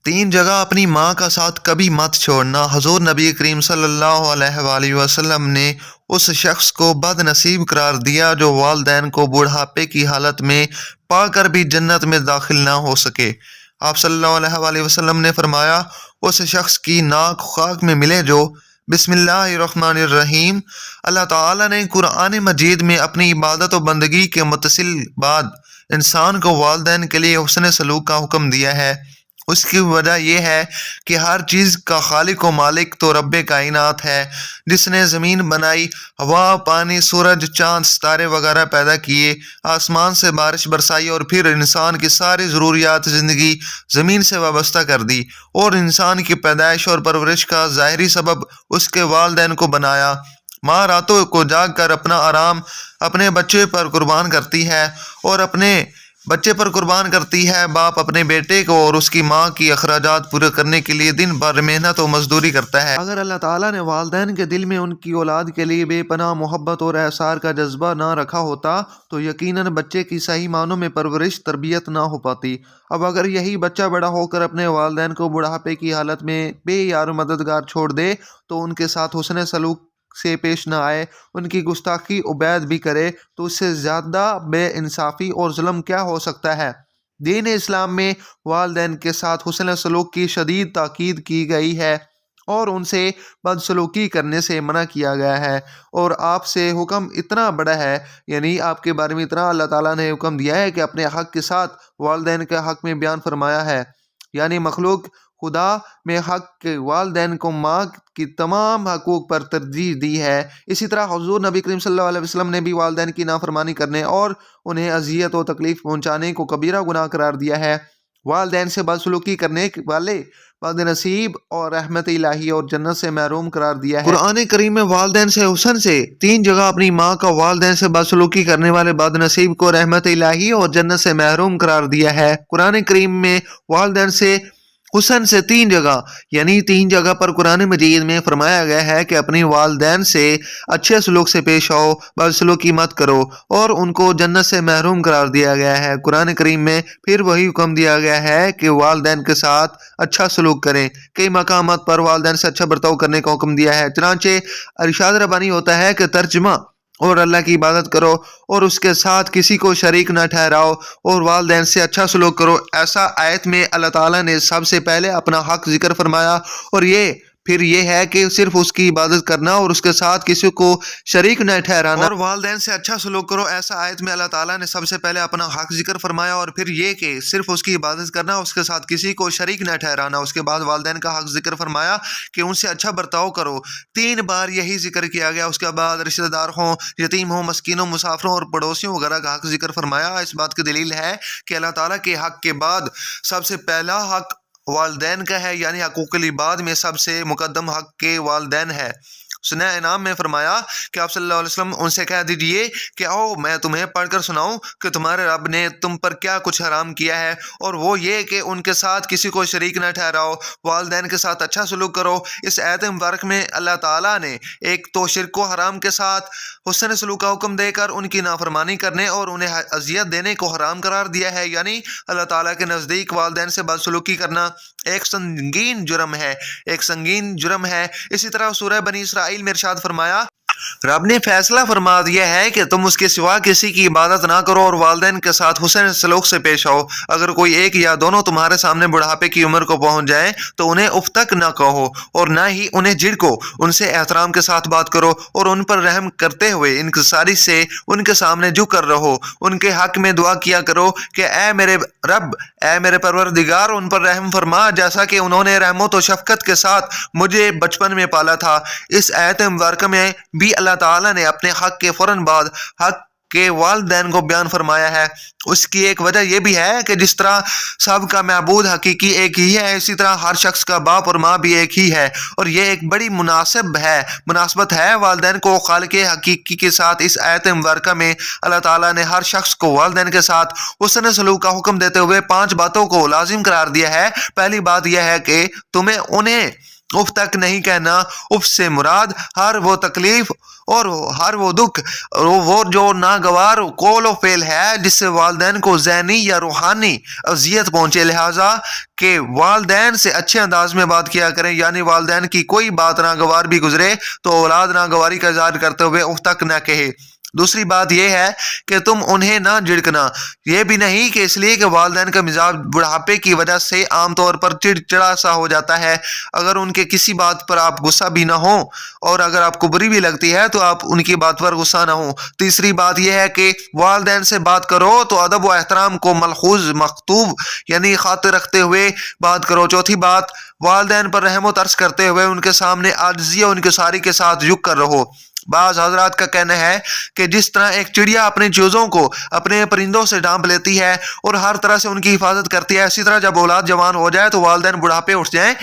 تین جگہ اپنی ماں کا ساتھ کبھی مت چھوڑنا۔ حضور نبی کریم صلی اللہ علیہ وآلہ وسلم نے اس شخص کو بد نصیب قرار دیا جو والدین کو بڑھاپے کی حالت میں پا کر بھی جنت میں داخل نہ ہو سکے۔ آپ صلی اللہ علیہ وآلہ وسلم نے فرمایا، اس شخص کی ناک خاک میں ملے جو بسم اللہ الرحمن الرحیم۔ اللہ تعالیٰ نے قرآن مجید میں اپنی عبادت و بندگی کے متصل بعد انسان کو والدین کے لیے حسن سلوک کا حکم دیا ہے۔ اس کی وجہ یہ ہے کہ ہر چیز کا خالق و مالک تو رب کائنات ہے، جس نے زمین بنائی، ہوا، پانی، سورج، چاند، ستارے وغیرہ پیدا کیے، آسمان سے بارش برسائی اور پھر انسان کی ساری ضروریات زندگی زمین سے وابستہ کر دی، اور انسان کی پیدائش اور پرورش کا ظاہری سبب اس کے والدین کو بنایا۔ ماں راتوں کو جاگ کر اپنا آرام اپنے بچے پر قربان کرتی ہے اور اپنے بچے پر قربان کرتی ہے۔ باپ اپنے بیٹے کو اور اس کی ماں کی اخراجات پورے کرنے کے لیے دن بھر محنت و مزدوری کرتا ہے۔ اگر اللہ تعالیٰ نے والدین کے دل میں ان کی اولاد کے لیے بے پناہ محبت اور احسار کا جذبہ نہ رکھا ہوتا تو یقیناً بچے کی صحیح معنوں میں پرورش تربیت نہ ہو پاتی۔ اب اگر یہی بچہ بڑا ہو کر اپنے والدین کو بڑھاپے کی حالت میں بے یار و مددگار چھوڑ دے تو ان کے ساتھ حسن سلوک سے پیش نہ آئے، ان کی گستاخی عبید بھی کرے، تو اس سے زیادہ بے انصافی اور ظلم کیا ہو سکتا ہے۔ دین اسلام میں والدین کے ساتھ حسن سلوک کی شدید تاکید کی گئی ہے اور ان سے بدسلوکی کرنے سے منع کیا گیا ہے، اور آپ سے حکم اتنا بڑا ہے، یعنی آپ کے بارے میں اتنا اللہ تعالیٰ نے حکم دیا ہے کہ اپنے حق کے ساتھ والدین کے حق میں بیان فرمایا ہے، یعنی مخلوق خدا میں حق کے والدین کو ماں کی تمام حقوق پر ترجیح دی ہے۔ اسی طرح حضور نبی کریم صلی اللہ علیہ وسلم نے بھی والدین کی نافرمانی کرنے اور انہیں اذیت و تکلیف پہنچانے کو کبیرہ گناہ قرار دیا ہے۔ والدین سے بدسلوکی کرنے والے بد نصیب اور رحمت الہی اور جنت سے محروم قرار دیا ہے۔ قرآن کریم میں والدین سے حسن سے تین جگہ اپنی ماں کا والدین سے بدسلوکی کرنے والے بد نصیب کو رحمت الہی اور جنت سے محروم قرار دیا ہے۔ قرآن کریم میں والدین سے حسن سے تین جگہ، یعنی تین جگہ پر قرآن مجید میں فرمایا گیا ہے کہ اپنی والدین سے اچھے سلوک سے پیش آؤ، بدسلوکی مت کرو، اور ان کو جنت سے محروم قرار دیا گیا ہے۔ قرآن کریم میں پھر وہی حکم دیا گیا ہے کہ والدین کے ساتھ اچھا سلوک کریں۔ کئی مقامات پر والدین سے اچھا برتاؤ کرنے کا حکم دیا ہے۔ چنانچہ ارشاد ربانی ہوتا ہے کہ ترجمہ، اور اللہ کی عبادت کرو اور اس کے ساتھ کسی کو شریک نہ ٹھہراؤ اور والدین سے اچھا سلوک کرو۔ ایسا آیت میں اللہ تعالیٰ نے سب سے پہلے اپنا حق ذکر فرمایا، اور پھر یہ ہے کہ صرف اس کی عبادت کرنا اور اس کے ساتھ کسی کو شریک نہ ٹھہرانا، اور والدین سے اچھا سلوک کرو۔ ایسا آیت میں اللہ تعالیٰ نے سب سے پہلے اپنا حق ذکر فرمایا، اور پھر یہ کہ صرف اس کی عبادت کرنا، اس کے ساتھ کسی کو شریک نہ ٹھہرانا۔ اس کے بعد والدین کا حق ذکر فرمایا کہ ان سے اچھا برتاؤ کرو، تین بار یہی ذکر کیا گیا۔ اس کے بعد رشتہ دار ہوں، یتیم ہوں، مسکینوں، مسافروں اور پڑوسیوں وغیرہ کا حق ذکر فرمایا۔ اس بات کی دلیل ہے کہ اللہ تعالیٰ کے حق کے بعد سب سے پہلا حق والدین کا ہے، یعنی حقوق العباد میں سب سے مقدم حق کے والدین ہے۔ سنہ انعام میں فرمایا کہ آپ صلی اللہ علیہ وسلم ان سے کہہ دیجئے کہ آؤ میں تمہیں پڑھ کر سناؤں کہ تمہارے رب نے تم پر کیا کچھ حرام کیا ہے، اور وہ یہ کہ ان کے ساتھ کسی کو شریک نہ ٹھہراؤ، والدین کے ساتھ اچھا سلوک کرو۔ اس آیت مبارک میں اللہ تعالیٰ نے ایک تو شرک و حرام کے ساتھ حسن سلوک کا حکم دے کر ان کی نافرمانی کرنے اور انہیں اذیت دینے کو حرام قرار دیا ہے، یعنی اللہ تعالیٰ کے نزدیک والدین سے بدسلوکی کرنا ایک سنگین جرم ہے۔ اسی طرح سورہ بنی اسرائیل میں ارشاد فرمایا، رب نے فیصلہ فرما دیا ہے کہ تم اس کے سوا کسی کی عبادت نہ کرو اور والدین کے ساتھ حسن سلوک سے پیش آؤ۔ اگر کوئی ایک یا دونوں تمہارے سامنے بڑھاپے کی عمر کو پہنچ جائیں تو انہیں اف تک نہ کہو اور نہ ہی انہیں جھڑکو، ان سے احترام کے ساتھ بات کرو اور ان پر رحم کرتے ہوئے انکساری سے ان کے سامنے جھک کر رہو۔ ان کے حق میں دعا کیا کرو کہ اے میرے رب، اے میرے پروردگار، ان پر رحم فرما جیسا کہ انہوں نے رحمت و شفقت کے ساتھ مجھے بچپن میں پالا تھا۔ اس آیت مبارکہ میں بھی اللہ تعالیٰ نے اپنے حق کے فوراً بعد حق کے والدین کو بیان فرمایا ہے۔ اس کی ایک وجہ یہ بھی ہے کہ جس طرح سب کا معبود حقیقی ایک ہی ہے، اسی طرح ہر شخص کا باپ اور ماں بھی ایک ہی ہے، اور یہ ایک بڑی مناسبت ہے والدین کو خالق حقیقی کے ساتھ۔ اس آیت مبارکہ میں اللہ تعالیٰ نے ہر شخص کو والدین کے ساتھ حسن سلوک کا حکم دیتے ہوئے 5 باتوں کو لازم قرار دیا ہے۔ پہلی بات یہ ہے کہ تمہیں انہیں اف تک نہیں کہنا۔ اف سے مراد ہر وہ تکلیف اور ہر وہ دکھ وہ جو ناگوار قول و فعل ہے جس سے والدین کو ذہنی یا روحانی اذیت پہنچے، لہٰذا کہ والدین سے اچھے انداز میں بات کیا کریں، یعنی والدین کی کوئی بات ناگوار بھی گزرے تو اولاد ناگواری کا اظہار کرتے ہوئے اف تک نہ کہے۔ دوسری بات یہ ہے کہ تم انہیں نہ جھڑکنا، یہ بھی نہیں کہ اس لیے کہ والدین کا مزاج بڑھاپے کی وجہ سے عام طور پر چڑچڑا سا ہو جاتا ہے، اگر ان کے کسی بات پر آپ غصہ بھی نہ ہوں اور اگر آپ کو بری بھی لگتی ہے تو آپ ان کی بات پر غصہ نہ ہوں۔ تیسری بات یہ ہے کہ والدین سے بات کرو تو ادب و احترام کو ملحوظ مکتوب یعنی خاطر رکھتے ہوئے بات کرو۔ چوتھی بات، والدین پر رحم و ترس کرتے ہوئے ان کے سامنے عاجزی اور انکساری کے ساتھ جھک کر رہو۔ بعض حضرات کا کہنا ہے کہ جس طرح ایک چڑیا اپنے چوزوں کو اپنے پرندوں سے ڈھانپ لیتی ہے اور ہر طرح سے ان کی حفاظت کرتی ہے، اسی طرح جب اولاد جوان ہو جائے تو والدین بڑھاپے اٹھ جائیں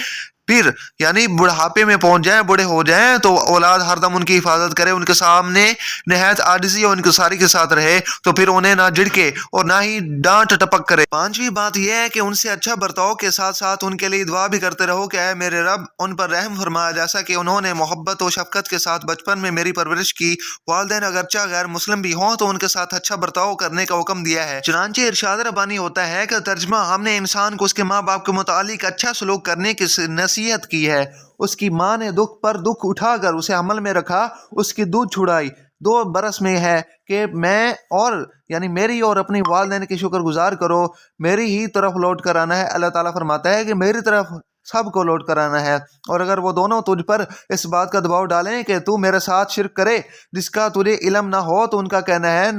پھر یعنی بڑھاپے میں پہنچ جائیں، بوڑھے ہو جائیں تو اولاد ہر دم ان کی حفاظت کرے، ان کے سامنے نہایت عاجزی اور انکساری کے ساتھ رہے تو پھر انہیں نہ جھڑکے اور نہ ہی ڈانٹ ٹپک کرے۔ پانچویں بات یہ ہے کہ ان سے اچھا برتاؤ کے ساتھ ساتھ ان کے لیے دعا بھی کرتے رہو کہ اے میرے رب ان پر رحم فرما، جیسا کہ انہوں نے محبت و شفقت کے ساتھ بچپن میں میری پرورش کی۔ والدین اگرچہ غیر مسلم بھی ہوں تو ان کے ساتھ اچھا برتاؤ کرنے کا حکم دیا ہے۔ چنانچہ ارشاد ربانی ہوتا ہے کہ ترجمہ، ہم نے انسان کو اس کے ماں باپ کے متعلق اچھا سلوک کرنے کی نصیحت کی ہے۔ اس کی ماں نے دکھ پر دکھ اٹھا کر اسے عمل میں رکھا، اس کی دودھ چھڑائی 2 برس میں ہے کہ میں اور یعنی میری اور اپنی والدین کی شکر گزار کرو، میری ہی طرف لوٹ کر آنا ہے۔ اللہ تعالیٰ فرماتا ہے کہ میری طرف سب کو لوٹ کر آنا ہے، اور اگر وہ دونوں تجھ پر اس بات کا دباؤ ڈالیں کہ تو میرے ساتھ شرک کرے جس کا تجھے علم نہ ہو تو ان کا کہنا ہے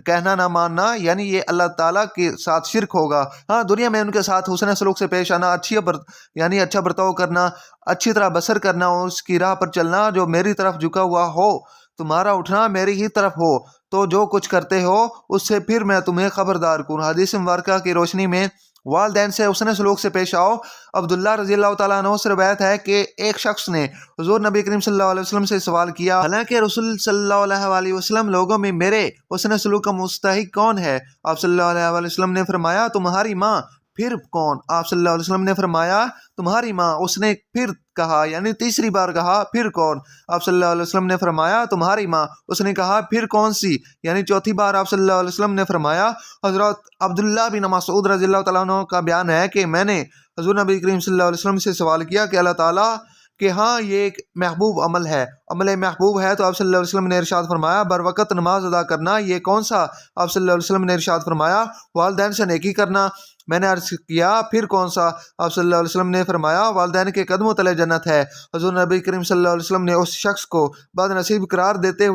کہنا نہ ماننا، یعنی یہ اللہ تعالیٰ کے ساتھ شرک ہوگا۔ ہاں، دنیا میں ان کے ساتھ حسن سلوک سے پیش آنا، یعنی اچھا برتاؤ کرنا، اچھی طرح بسر کرنا اور اس کی راہ پر چلنا جو میری طرف جھکا ہوا ہو، تمہارا اٹھنا میری ہی طرف ہو، تو جو کچھ کرتے ہو اس سے پھر میں تمہیں خبردار کروں۔ حدیث مبارکہ کی روشنی میں والدین سے حسن سلوک سے پیش آؤ۔ عبداللہ رضی اللہ تعالیٰ عنہ سے روایت ہے کہ ایک شخص نے حضور نبی کریم صلی اللہ علیہ وسلم سے سوال کیا، حالانکہ رسول صلی اللہ علیہ وسلم لوگوں میں میرے حسن سلوک کا مستحق کون ہے؟ آپ صلی اللہ علیہ وسلم نے فرمایا تمہاری ماں۔ پھر کون؟ آپ صلی اللہ علیہ وسلم نے فرمایا تمہاری ماں۔ اس نے پھر کہا یعنی تیسری بار کہا پھر کون؟ آپ صلی اللہ علیہ وسلم نے فرمایا تمہاری ماں۔ اس نے کہا پھر کون سی؟ یعنی چوتھی بار آپ صلی اللہ علیہ وسلم نے فرمایا۔ حضرت عبداللہ بن مسعود رضی اللہ تعالیٰ عنہ کا بیان ہے کہ میں نے حضور نبی کریم صلی اللہ علیہ وسلم سے سوال کیا کہ اللہ تعالیٰ کہ ہاں یہ ایک محبوب عمل ہے، عمل محبوب ہے، تو آپ صلی اللہ علیہ وسلم نے ارشاد فرمایا بر وقت نماز ادا کرنا۔ یہ کون سا؟ آپ صلی اللہ علیہ وسلم نے ارشاد فرمایا والدین سے نیکی کرنا۔ میں نے عرض کیا پھر کون سا؟ آپ صلی اللہ علیہ وسلم نے فرمایا والدین کے قدموں تلے جنت ہے۔ حضور نبی کریم صلی اللہ علیہ وسلم نے اس شخص کو بد نصیب قرار دیتے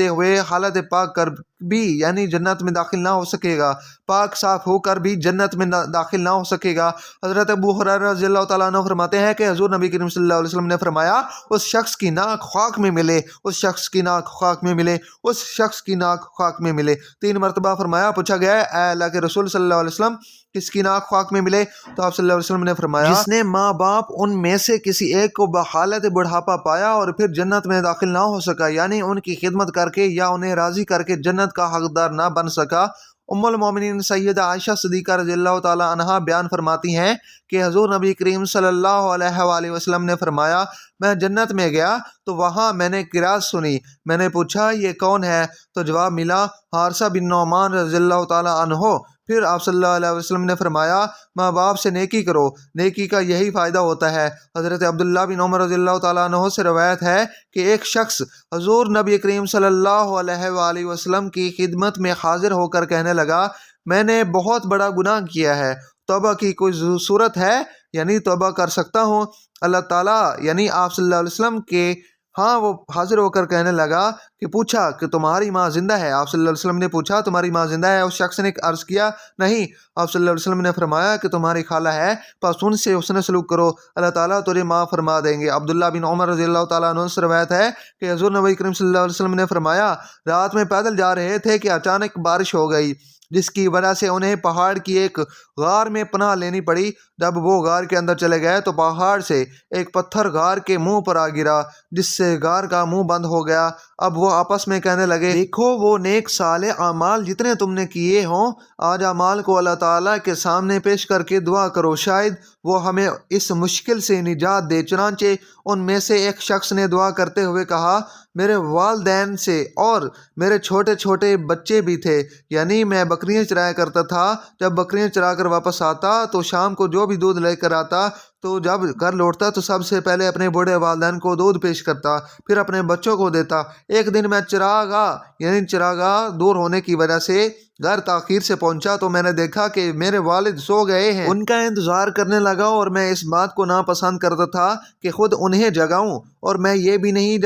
ہوئے حالت پاک کر بھی یعنی جنت میں داخل نہ ہو سکے گا، پاک صاف ہو کر بھی جنت میں داخل نہ ہو سکے گا۔ حضرت ابو ہریرہ رضی اللہ تعالیٰ عنہ فرماتے ہیں کہ حضور نبی کریم صلی اللہ علیہ وسلم نے فرمایا اس شخص کی ناک خاک میں ملے، اس شخص کی ناک خاک میں ملے، اس شخص کی ناک خاک میں ملے۔ 3 مرتبہ فرمایا۔ پوچھا گیا اے اللہ کے رسول صلی اللہ علیہ وسلم کس کی ناک خاک میں ملے؟ تو آپ صلی اللہ علیہ وسلم نے فرمایا جس نے ماں باپ ان میں سے کسی ایک کو بحالت بڑھاپا پایا اور پھر جنت میں داخل نہ ہو سکا، یعنی ان کی خدمت کر کے یا انہیں راضی کر کے جنت کا حقدار نہ بن سکا۔ ام المومنین سیدہ عائشہ صدیقہ رضی اللہ تعالی عنہا بیان فرماتی ہیں کہ حضور نبی کریم صلی اللہ علیہ وسلم نے فرمایا میں جنت میں گیا تو وہاں میں نے قرات سنی، میں نے پوچھا یہ کون ہے؟ تو جواب ملا حارثہ بن نعمان رضی اللہ تعالی عنہ۔ پھر آپ صلی اللہ علیہ وسلم نے فرمایا ماں باپ سے نیکی کرو، نیکی کا یہی فائدہ ہوتا ہے۔ حضرت عبداللہ بن عمر رضی اللہ تعالیٰ عنہ سے روایت ہے کہ ایک شخص حضور نبی کریم صلی اللہ علیہ وسلم کی خدمت میں حاضر ہو کر کہنے لگا میں نے بہت بڑا گناہ کیا ہے، توبہ کی کوئی صورت ہے؟ یعنی توبہ کر سکتا ہوں؟ اللہ تعالیٰ یعنی آپ صلی اللہ علیہ وسلم کے ہاں وہ حاضر ہو کر کہنے لگا کہ پوچھا کہ تمہاری ماں زندہ ہے؟ آپ صلی اللہ علیہ وسلم نے پوچھا تمہاری ماں زندہ ہے؟ اس شخص نے عرض کیا نہیں۔ آپ صلی اللہ علیہ وسلم نے فرمایا کہ تمہاری خالہ ہے، پس ان سے حسن سلوک کرو، اللہ تعالیٰ تجھے معاف فرما دیں گے۔ عبداللہ بن عمر رضی اللہ تعالیٰ عنہ سے روایت ہے کہ حضور نبی کریم صلی اللہ علیہ وسلم نے فرمایا رات میں پیدل جا رہے تھے کہ اچانک بارش ہو گئی جس کی وجہ سے انہیں پہاڑ کی ایک غار میں پناہ لینی پڑی۔ جب وہ غار کے اندر چلے گئے تو پہاڑ سے ایک پتھر غار کے منہ پر آ گرا، جس سے غار کا منہ بند ہو گیا۔ اب وہ آپس میں کہنے لگے، دیکھو وہ نیک صالح اعمال جتنے تم نے کیے ہوں، آج اعمال کو اللہ تعالیٰ کے سامنے پیش کر کے دعا کرو، شاید وہ ہمیں اس مشکل سے نجات دے۔ چنانچہ ان میں سے ایک شخص نے دعا کرتے ہوئے کہا، میرے والدین سے اور میرے چھوٹے چھوٹے بچے بھی تھے، یعنی میں بکریاں چرایا کرتا تھا۔ جب بکریاں چرا کر واپس آتا تو شام کو جو بھی دودھ لے کر آتا تو جب گھر لوٹتا تو سب سے پہلے اپنے بوڑھے والدین کو دودھ پیش کرتا، پھر اپنے بچوں کو دیتا۔ ایک دن میں چراگاہ دور ہونے کی وجہ سے گھر تاخیر سے پہنچا تو میں نے دیکھا کہ میرے والد سو گئے ہیں۔ ان کا انتظار کرنے لگا اور میں اس بات کو ناپسند کرتا تھا کہ خود انہیں جگاؤں، اور میں یہ بھی نہیں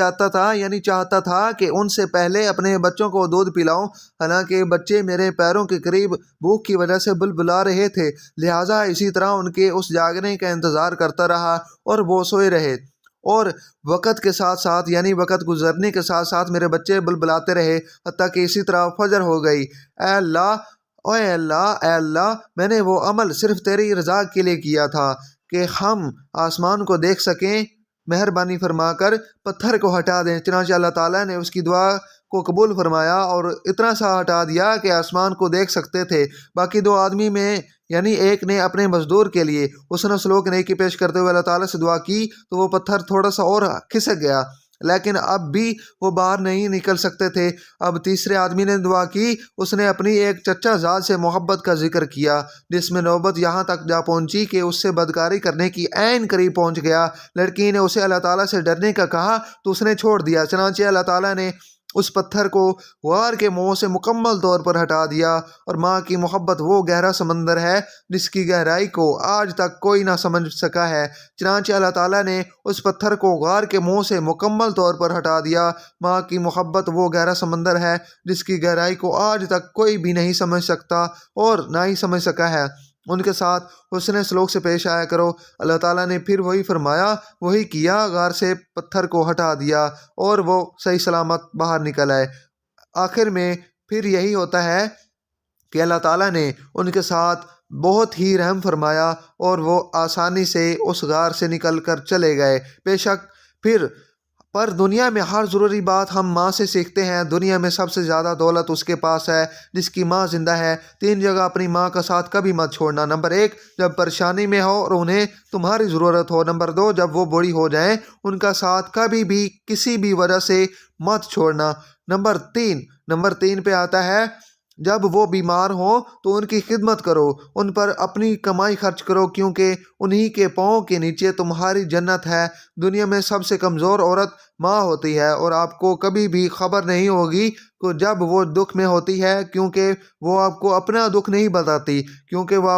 چاہتا تھا کہ ان سے پہلے اپنے بچوں کو دودھ پلاؤں، حالانکہ بچے میرے پیروں کے قریب بھوک کی وجہ سے بلبلا رہے تھے، لہٰذا اسی طرح ان کے اس جاگنے کا انتظار کرتا رہا اور وہ سوئے رہے، اور وقت کے ساتھ ساتھ وقت گزرنے کے ساتھ ساتھ میرے بچے بلبلاتے رہے، حتیٰ کہ اسی طرح فجر ہو گئی۔ اے اللہ، میں نے وہ عمل صرف تیری رضا کے لیے کیا تھا کہ ہم آسمان کو دیکھ سکیں، مہربانی فرما کر پتھر کو ہٹا دیں۔ چنانچہ اللہ تعالیٰ نے اس کی دعا کو قبول فرمایا اور اتنا سا ہٹا دیا کہ آسمان کو دیکھ سکتے تھے۔ باقی دو آدمی میں ایک نے اپنے مزدور کے لیے حسن و سلوک نیکی پیش کرتے ہوئے اللہ تعالیٰ سے دعا کی تو وہ پتھر تھوڑا سا اور کھسک گیا، لیکن اب بھی وہ باہر نہیں نکل سکتے تھے۔ اب تیسرے آدمی نے دعا کی، اس نے اپنی ایک چچا زاد سے محبت کا ذکر کیا، جس میں نوبت یہاں تک جا پہنچی کہ اس سے بدکاری کرنے کی عین قریب پہنچ گیا۔ لڑکی نے اسے اللہ تعالیٰ سے ڈرنے کا کہا تو اس نے چھوڑ دیا۔ چنانچہ اللہ تعالیٰ نے اس پتھر کو غار کے منہ سے مکمل طور پر ہٹا دیا، اور ماں کی محبت وہ گہرا سمندر ہے جس کی گہرائی کو آج تک کوئی نہ سمجھ سکا ہے۔ چنانچہ اللہ تعالیٰ نے اس پتھر کو غار کے منہ سے مکمل طور پر ہٹا دیا۔ ماں کی محبت وہ گہرا سمندر ہے جس کی گہرائی کو آج تک کوئی بھی نہیں سمجھ سکتا اور نہ ہی سمجھ سکا ہے۔ ان کے ساتھ حسن سلوک سے پیش آیا کرو۔ اللہ تعالیٰ نے پھر وہی فرمایا، وہی کیا، غار سے پتھر کو ہٹا دیا اور وہ صحیح سلامت باہر نکل آئے۔ آخر میں پھر یہی ہوتا ہے کہ اللہ تعالیٰ نے ان کے ساتھ بہت ہی رحم فرمایا اور وہ آسانی سے اس غار سے نکل کر چلے گئے۔ بے شک پر دنیا میں ہر ضروری بات ہم ماں سے سیکھتے ہیں۔ دنیا میں سب سے زیادہ دولت اس کے پاس ہے جس کی ماں زندہ ہے۔ 3 جگہ اپنی ماں کا ساتھ کبھی مت چھوڑنا۔ نمبر 1، جب پریشانی میں ہو اور انہیں تمہاری ضرورت ہو۔ نمبر 2، جب وہ بوڑھی ہو جائیں، ان کا ساتھ کبھی بھی کسی بھی وجہ سے مت چھوڑنا۔ نمبر 3 پہ آتا ہے، جب وہ بیمار ہوں تو ان کی خدمت کرو، ان پر اپنی کمائی خرچ کرو، کیونکہ انہی کے پاؤں کے نیچے تمہاری جنت ہے۔ دنیا میں سب سے کمزور عورت ماں ہوتی ہے، اور آپ کو کبھی بھی خبر نہیں ہوگی کہ جب وہ دکھ میں ہوتی ہے، کیونکہ وہ آپ کو اپنا دکھ نہیں بتاتی، کیونکہ وہ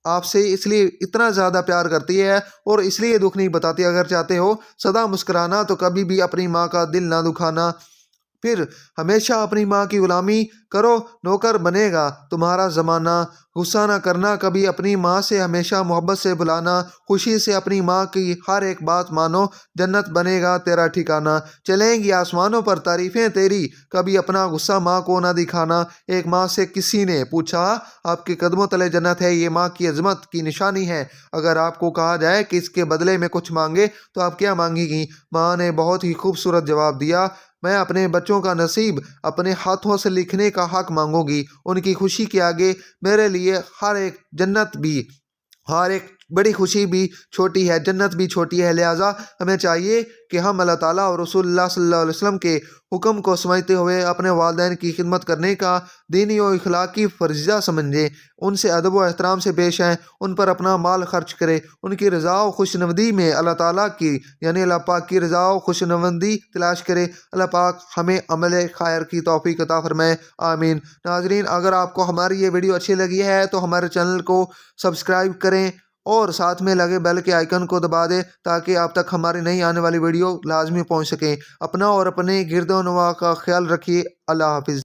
آپ سے اس لیے اتنا زیادہ پیار کرتی ہے اور اس لیے دکھ نہیں بتاتی۔ اگر چاہتے ہو سدا مسکرانا تو کبھی بھی اپنی ماں کا دل نہ دکھانا۔ پھر ہمیشہ اپنی ماں کی غلامی کرو، نوکر بنے گا تمہارا زمانہ۔ غصہ نہ کرنا، کبھی اپنی ماں سے ہمیشہ محبت سے بلانا، خوشی سے اپنی ماں کی ہر ایک بات مانو، جنت بنے گا تیرا ٹھکانہ۔ چلیں گی آسمانوں پر تعریفیں تیری، کبھی اپنا غصہ ماں کو نہ دکھانا۔ ایک ماں سے کسی نے پوچھا، آپ کے قدموں تلے جنت ہے، یہ ماں کی عظمت کی نشانی ہے، اگر آپ کو کہا جائے کہ اس کے بدلے میں کچھ مانگے تو آپ کیا مانگیں گی؟ ماں نے بہت ہی خوبصورت جواب دیا، میں اپنے بچوں کا نصیب اپنے ہاتھوں سے لکھنے کا حق مانگوں گی۔ ان کی خوشی کے آگے میرے لیے ہر ایک بڑی خوشی بھی چھوٹی ہے، جنت بھی چھوٹی ہے۔ لہٰذا ہمیں چاہیے کہ ہم اللہ تعالیٰ اور رسول اللہ صلی اللہ علیہ وسلم کے حکم کو سمجھتے ہوئے اپنے والدین کی خدمت کرنے کا دینی و اخلاقی فریضہ سمجھیں، ان سے ادب و احترام سے پیش آئیں، ان پر اپنا مال خرچ کریں، ان کی رضا و خوشنودی میں اللہ تعالیٰ کی اللہ پاک کی رضا و خوشنودی تلاش کریں۔ اللہ پاک ہمیں عمل خیر کی توفیق عطا فرمائے، آمین۔ ناظرین، اگر آپ کو ہماری یہ ویڈیو اچھی لگی ہے تو ہمارے چینل کو سبسکرائب کریں اور ساتھ میں لگے بیل کے آئیکن کو دبا دیں تاکہ آپ تک ہماری نئی آنے والی ویڈیو لازمی پہنچ سکیں۔ اپنا اور اپنے گرد و نواح کا خیال رکھیے۔ اللہ حافظ۔